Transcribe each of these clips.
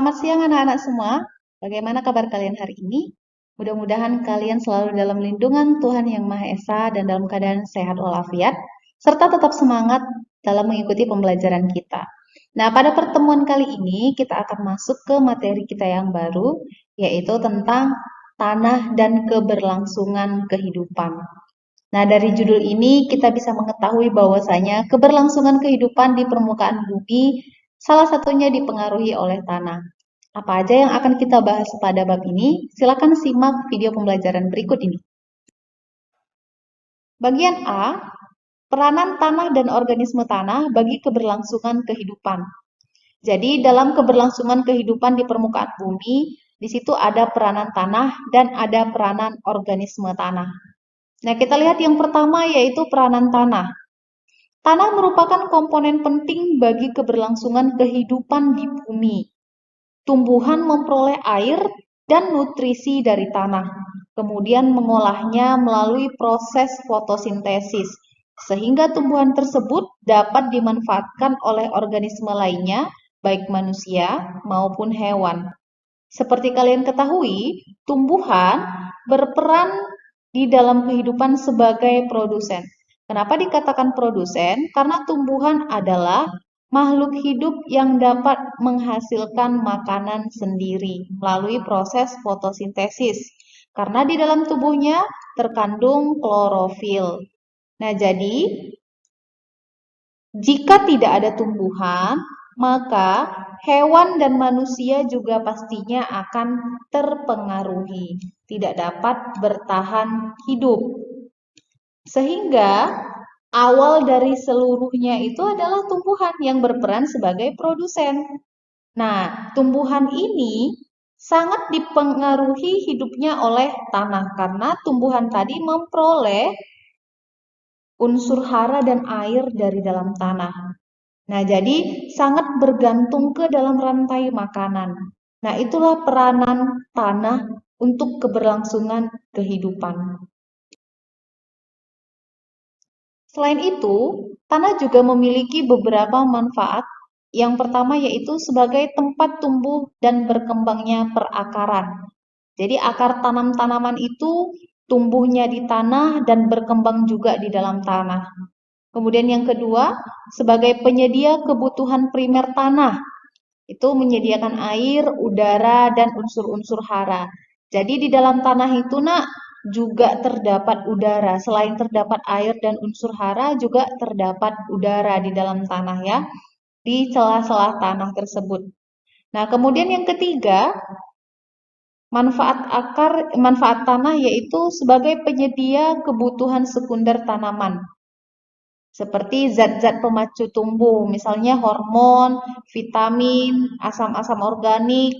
Selamat siang anak-anak semua. Bagaimana kabar kalian hari ini? Mudah-mudahan kalian selalu dalam lindungan Tuhan Yang Maha Esa dan dalam keadaan sehat walafiat, serta tetap semangat dalam mengikuti pembelajaran kita. Nah, pada pertemuan kali ini kita akan masuk ke materi kita yang baru, yaitu tentang tanah dan keberlangsungan kehidupan. Nah, dari judul ini kita bisa mengetahui bahwasanya keberlangsungan kehidupan di permukaan bumi salah satunya dipengaruhi oleh tanah. Apa aja yang akan kita bahas pada bab ini? Silakan simak video pembelajaran berikut ini. Bagian A, peranan tanah dan organisme tanah bagi keberlangsungan kehidupan. Jadi, dalam keberlangsungan kehidupan di permukaan bumi, di situ ada peranan tanah dan ada peranan organisme tanah. Nah, kita lihat yang pertama yaitu peranan tanah. Tanah merupakan komponen penting bagi keberlangsungan kehidupan di bumi. Tumbuhan memperoleh air dan nutrisi dari tanah, kemudian mengolahnya melalui proses fotosintesis, sehingga tumbuhan tersebut dapat dimanfaatkan oleh organisme lainnya, baik manusia maupun hewan. Seperti kalian ketahui, tumbuhan berperan di dalam kehidupan sebagai produsen. Kenapa dikatakan produsen? Karena tumbuhan adalah makhluk hidup yang dapat menghasilkan makanan sendiri melalui proses fotosintesis. Karena di dalam tubuhnya terkandung klorofil. Nah, jadi jika tidak ada tumbuhan, maka hewan dan manusia juga pastinya akan terpengaruhi, tidak dapat bertahan hidup. Sehingga awal dari seluruhnya itu adalah tumbuhan yang berperan sebagai produsen. Nah, tumbuhan ini sangat dipengaruhi hidupnya oleh tanah karena tumbuhan tadi memperoleh unsur hara dan air dari dalam tanah. Nah, jadi sangat bergantung ke dalam rantai makanan. Nah, itulah peranan tanah untuk keberlangsungan kehidupan. Selain itu, tanah juga memiliki beberapa manfaat. Yang pertama yaitu sebagai tempat tumbuh dan berkembangnya perakaran. Jadi akar tanam-tanaman itu tumbuhnya di tanah dan berkembang juga di dalam tanah. Kemudian yang kedua, sebagai penyedia kebutuhan primer tanah, itu menyediakan air, udara, dan unsur-unsur hara. Jadi di dalam tanah itu nak juga terdapat udara. Selain terdapat air dan unsur hara, juga terdapat udara di dalam tanah ya, di celah-celah tanah tersebut. Nah, kemudian yang ketiga, manfaat tanah yaitu sebagai penyedia kebutuhan sekunder tanaman. Seperti zat-zat pemacu tumbuh, misalnya hormon, vitamin, asam-asam organik,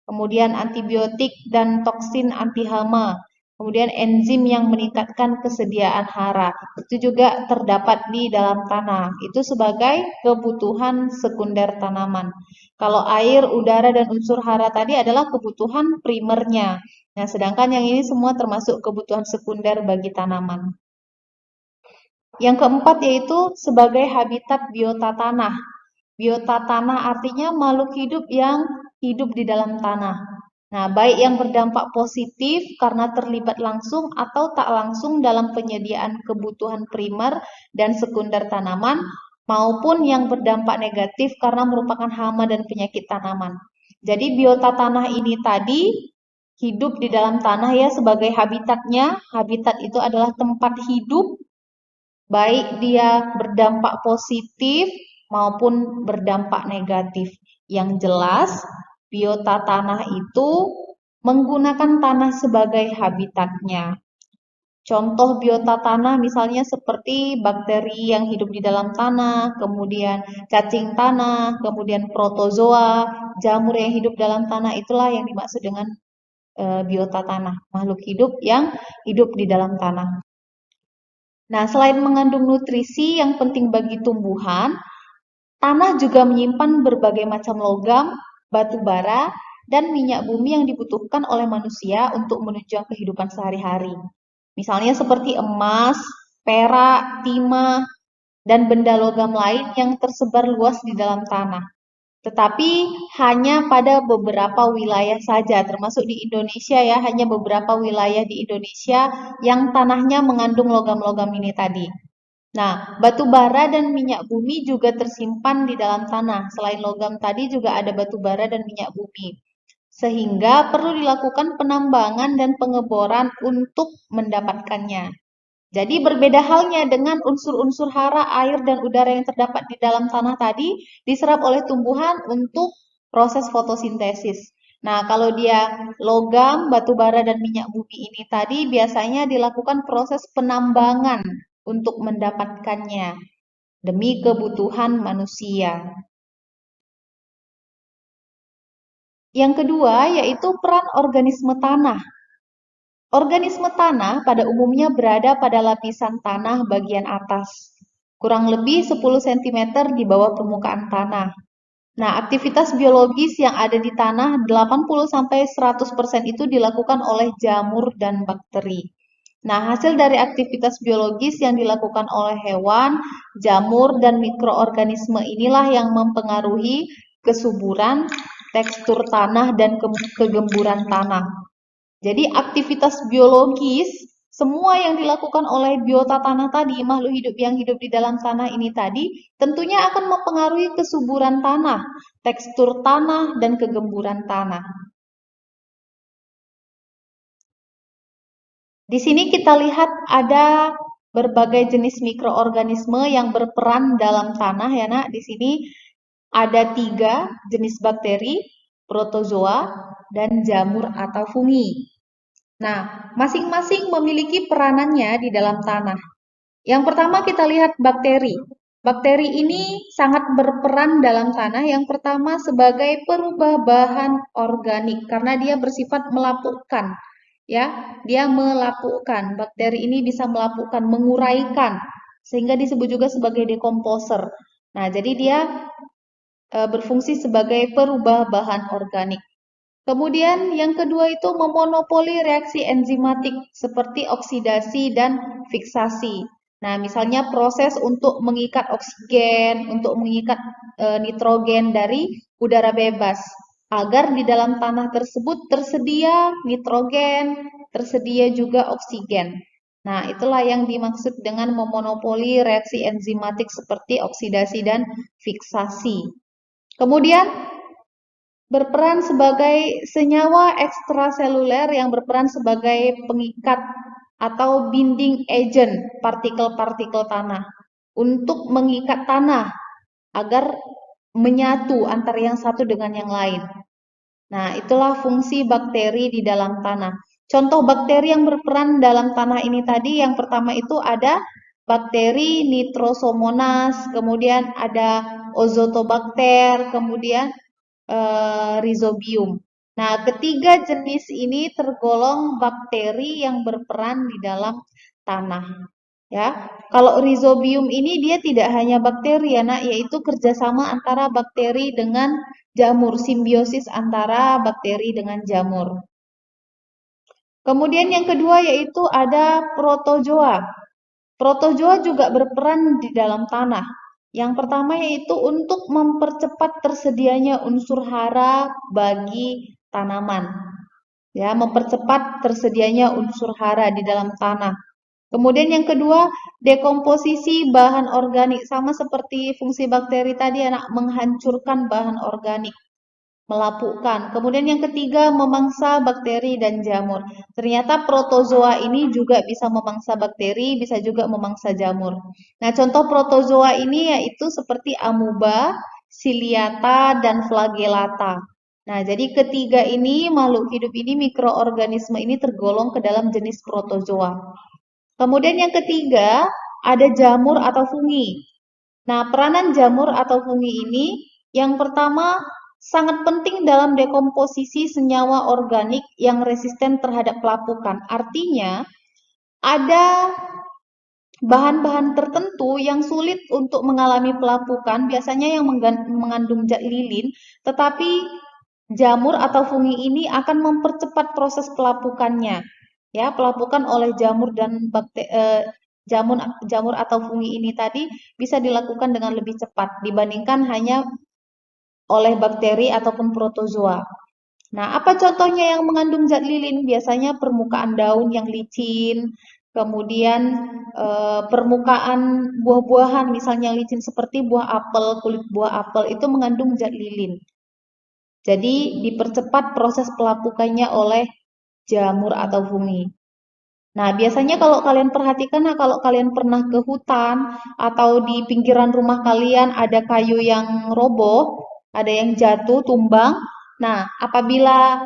kemudian antibiotik dan toksin anti hama, kemudian enzim yang meningkatkan kesediaan hara. Itu juga terdapat di dalam tanah. Itu sebagai kebutuhan sekunder tanaman. Kalau air, udara, dan unsur hara tadi adalah kebutuhan primernya. Nah, sedangkan yang ini semua termasuk kebutuhan sekunder bagi tanaman. Yang keempat yaitu sebagai habitat biota tanah. Biota tanah artinya makhluk hidup yang hidup di dalam tanah. Nah, baik yang berdampak positif karena terlibat langsung atau tak langsung dalam penyediaan kebutuhan primer dan sekunder tanaman, maupun yang berdampak negatif karena merupakan hama dan penyakit tanaman. Jadi biota tanah ini tadi hidup di dalam tanah ya sebagai habitatnya. Habitat itu adalah tempat hidup baik dia berdampak positif maupun berdampak negatif. Yang jelas, biota tanah itu menggunakan tanah sebagai habitatnya. Contoh biota tanah misalnya seperti bakteri yang hidup di dalam tanah, kemudian cacing tanah, kemudian protozoa, jamur yang hidup dalam tanah, itulah yang dimaksud dengan biota tanah, makhluk hidup yang hidup di dalam tanah. Nah, selain mengandung nutrisi yang penting bagi tumbuhan, tanah juga menyimpan berbagai macam logam, batu bara, dan minyak bumi yang dibutuhkan oleh manusia untuk menunjang kehidupan sehari-hari. Misalnya seperti emas, perak, timah, dan benda logam lain yang tersebar luas di dalam tanah. Tetapi hanya pada beberapa wilayah saja, termasuk di Indonesia ya, hanya beberapa wilayah di Indonesia yang tanahnya mengandung logam-logam ini tadi. Nah, batu bara dan minyak bumi juga tersimpan di dalam tanah. Selain logam tadi juga ada batu bara dan minyak bumi. Sehingga perlu dilakukan penambangan dan pengeboran untuk mendapatkannya. Jadi berbeda halnya dengan unsur-unsur hara, air, dan udara yang terdapat di dalam tanah tadi diserap oleh tumbuhan untuk proses fotosintesis. Nah, kalau dia logam, batu bara, dan minyak bumi ini tadi biasanya dilakukan proses penambangan untuk mendapatkannya demi kebutuhan manusia. Yang kedua yaitu peran organisme tanah. Organisme tanah pada umumnya berada pada lapisan tanah bagian atas, kurang lebih 10 cm di bawah permukaan tanah. Nah, aktivitas biologis yang ada di tanah 80-100% itu dilakukan oleh jamur dan bakteri. Nah, hasil dari aktivitas biologis yang dilakukan oleh hewan, jamur, dan mikroorganisme inilah yang mempengaruhi kesuburan, tekstur tanah, dan kegemburan tanah. Jadi aktivitas biologis, semua yang dilakukan oleh biota tanah tadi, makhluk hidup yang hidup di dalam tanah ini tadi, tentunya akan mempengaruhi kesuburan tanah, tekstur tanah, dan kegemburan tanah. Di sini kita lihat ada berbagai jenis mikroorganisme yang berperan dalam tanah ya nak. Di sini ada 3 jenis bakteri, protozoa, dan jamur atau fungi. Nah, masing-masing memiliki peranannya di dalam tanah. Yang pertama kita lihat bakteri. Bakteri ini sangat berperan dalam tanah. Yang pertama sebagai perubah bahan organik karena dia bersifat melapukkan. Ya, dia melapukkan. Bakteri ini bisa melapukkan, menguraikan sehingga disebut juga sebagai dekomposer. Nah, jadi dia berfungsi sebagai perubah bahan organik. Kemudian yang kedua itu memonopoli reaksi enzimatik seperti oksidasi dan fiksasi. Nah, misalnya proses untuk mengikat oksigen, untuk mengikat nitrogen dari udara bebas agar di dalam tanah tersebut tersedia nitrogen, tersedia juga oksigen. Nah, itulah yang dimaksud dengan memonopoli reaksi enzimatik seperti oksidasi dan fiksasi. Kemudian berperan sebagai senyawa ekstraseluler yang berperan sebagai pengikat atau binding agent partikel-partikel tanah untuk mengikat tanah agar menyatu antara yang satu dengan yang lain. Nah, itulah fungsi bakteri di dalam tanah. Contoh bakteri yang berperan dalam tanah ini tadi, yang pertama itu ada bakteri Nitrosomonas, kemudian ada Ozotobacter, kemudian Rhizobium. Nah, ketiga jenis ini tergolong bakteri yang berperan di dalam tanah. Ya, kalau Rhizobium ini dia tidak hanya bakteri ya, nak, yaitu kerjasama antara bakteri dengan jamur, simbiosis antara bakteri dengan jamur. Kemudian yang kedua yaitu ada protozoa. Protozoa juga berperan di dalam tanah. Yang pertama yaitu untuk mempercepat tersedianya unsur hara bagi tanaman. Ya, mempercepat tersedianya unsur hara di dalam tanah. Kemudian yang kedua, dekomposisi bahan organik sama seperti fungsi bakteri tadi anak menghancurkan bahan organik, melapukkan. Kemudian yang ketiga, memangsa bakteri dan jamur. Ternyata protozoa ini juga bisa memangsa bakteri, bisa juga memangsa jamur. Nah, contoh protozoa ini yaitu seperti amuba, ciliata, dan flagellata. Nah, jadi ketiga ini, makhluk hidup ini, mikroorganisme ini tergolong ke dalam jenis protozoa. Kemudian yang ketiga, ada jamur atau fungi. Nah, peranan jamur atau fungi ini yang pertama sangat penting dalam dekomposisi senyawa organik yang resisten terhadap pelapukan. Artinya, ada bahan-bahan tertentu yang sulit untuk mengalami pelapukan, biasanya yang mengandung zat lilin, tetapi jamur atau fungi ini akan mempercepat proses pelapukannya. Ya, pelapukan oleh jamur dan jamur atau fungi ini tadi bisa dilakukan dengan lebih cepat dibandingkan hanya oleh bakteri ataupun protozoa. Nah, apa contohnya yang mengandung zat lilin? Biasanya permukaan daun yang licin, kemudian permukaan buah-buahan, misalnya licin seperti buah apel, kulit buah apel itu mengandung zat lilin. Jadi dipercepat proses pelapukannya oleh jamur atau fungi. Nah, biasanya kalau kalian perhatikan, nah kalau kalian pernah ke hutan atau di pinggiran rumah kalian ada kayu yang roboh, ada yang jatuh, tumbang. Nah, apabila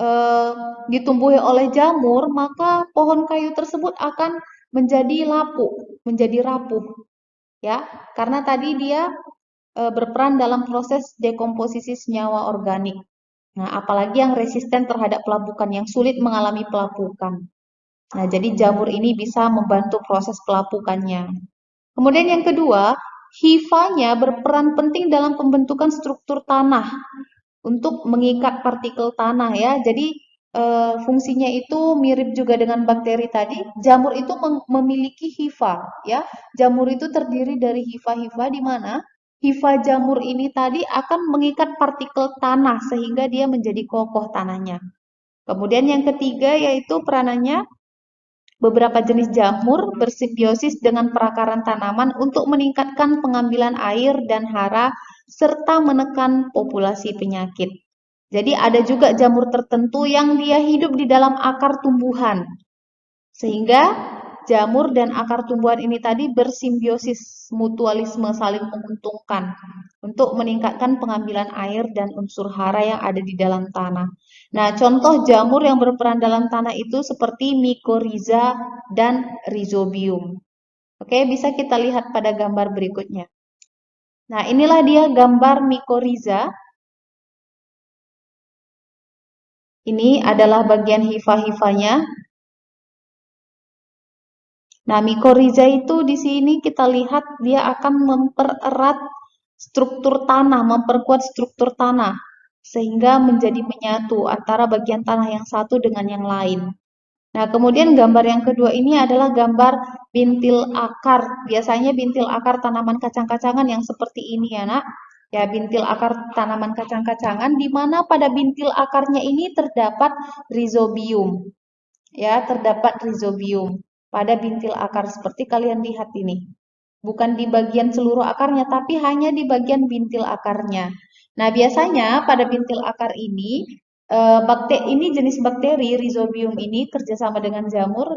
eh, ditumbuhi oleh jamur, maka pohon kayu tersebut akan menjadi lapuk, menjadi rapuh, ya, karena tadi dia berperan dalam proses dekomposisi senyawa organik. Nah, apalagi yang resisten terhadap pelapukan, yang sulit mengalami pelapukan. Nah, jadi jamur ini bisa membantu proses pelapukannya. Kemudian yang kedua, hifanya berperan penting dalam pembentukan struktur tanah untuk mengikat partikel tanah ya. Jadi fungsinya itu mirip juga dengan bakteri tadi. Jamur itu memiliki hifa ya. Jamur itu terdiri dari hifa-hifa di mana hifa jamur ini tadi akan mengikat partikel tanah sehingga dia menjadi kokoh tanahnya. Kemudian yang ketiga yaitu peranannya beberapa jenis jamur bersimbiosis dengan perakaran tanaman untuk meningkatkan pengambilan air dan hara serta menekan populasi penyakit. Jadi ada juga jamur tertentu yang dia hidup di dalam akar tumbuhan. Sehingga jamur dan akar tumbuhan ini tadi bersimbiosis, mutualisme, saling menguntungkan untuk meningkatkan pengambilan air dan unsur hara yang ada di dalam tanah. Nah, contoh jamur yang berperan dalam tanah itu seperti mycorrhiza dan rhizobium. Oke, bisa kita lihat pada gambar berikutnya. Nah, inilah dia gambar mycorrhiza. Ini adalah bagian hifa-hifanya. Nah, mycorrhiza itu di sini kita lihat dia akan mempererat struktur tanah, memperkuat struktur tanah sehingga menjadi menyatu antara bagian tanah yang satu dengan yang lain. Nah, kemudian gambar yang kedua ini adalah gambar bintil akar. Biasanya bintil akar tanaman kacang-kacangan yang seperti ini ya, Nak. Ya, bintil akar tanaman kacang-kacangan di mana pada bintil akarnya ini terdapat rhizobium. Ya, terdapat rhizobium pada bintil akar seperti kalian lihat ini. Bukan di bagian seluruh akarnya, tapi hanya di bagian bintil akarnya. Nah, biasanya pada bintil akar ini, bakteri ini jenis bakteri rhizobium ini kerjasama dengan jamur,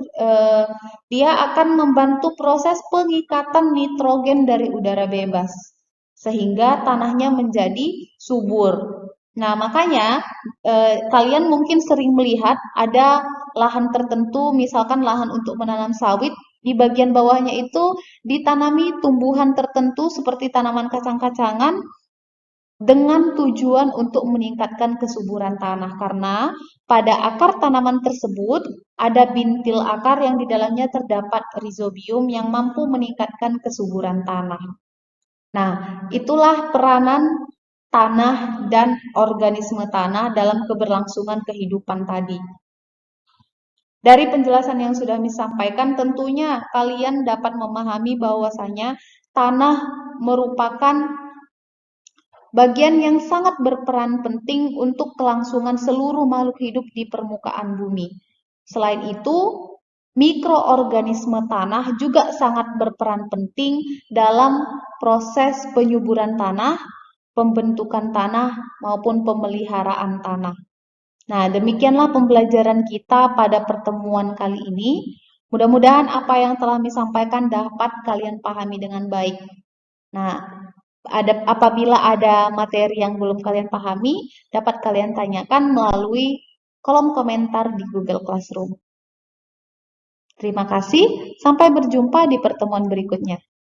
dia akan membantu proses pengikatan nitrogen dari udara bebas, sehingga tanahnya menjadi subur. Nah, makanya kalian mungkin sering melihat ada lahan tertentu, misalkan lahan untuk menanam sawit, di bagian bawahnya itu ditanami tumbuhan tertentu seperti tanaman kacang-kacangan dengan tujuan untuk meningkatkan kesuburan tanah karena pada akar tanaman tersebut ada bintil akar yang di dalamnya terdapat rhizobium yang mampu meningkatkan kesuburan tanah. Nah, itulah peranan tanah dan organisme tanah dalam keberlangsungan kehidupan tadi. Dari penjelasan yang sudah disampaikan, tentunya kalian dapat memahami bahwasanya tanah merupakan bagian yang sangat berperan penting untuk kelangsungan seluruh makhluk hidup di permukaan bumi. Selain itu, mikroorganisme tanah juga sangat berperan penting dalam proses penyuburan tanah, pembentukan tanah, maupun pemeliharaan tanah. Nah, demikianlah pembelajaran kita pada pertemuan kali ini. Mudah-mudahan apa yang telah disampaikan dapat kalian pahami dengan baik. Nah, apabila ada materi yang belum kalian pahami, dapat kalian tanyakan melalui kolom komentar di Google Classroom. Terima kasih, sampai berjumpa di pertemuan berikutnya.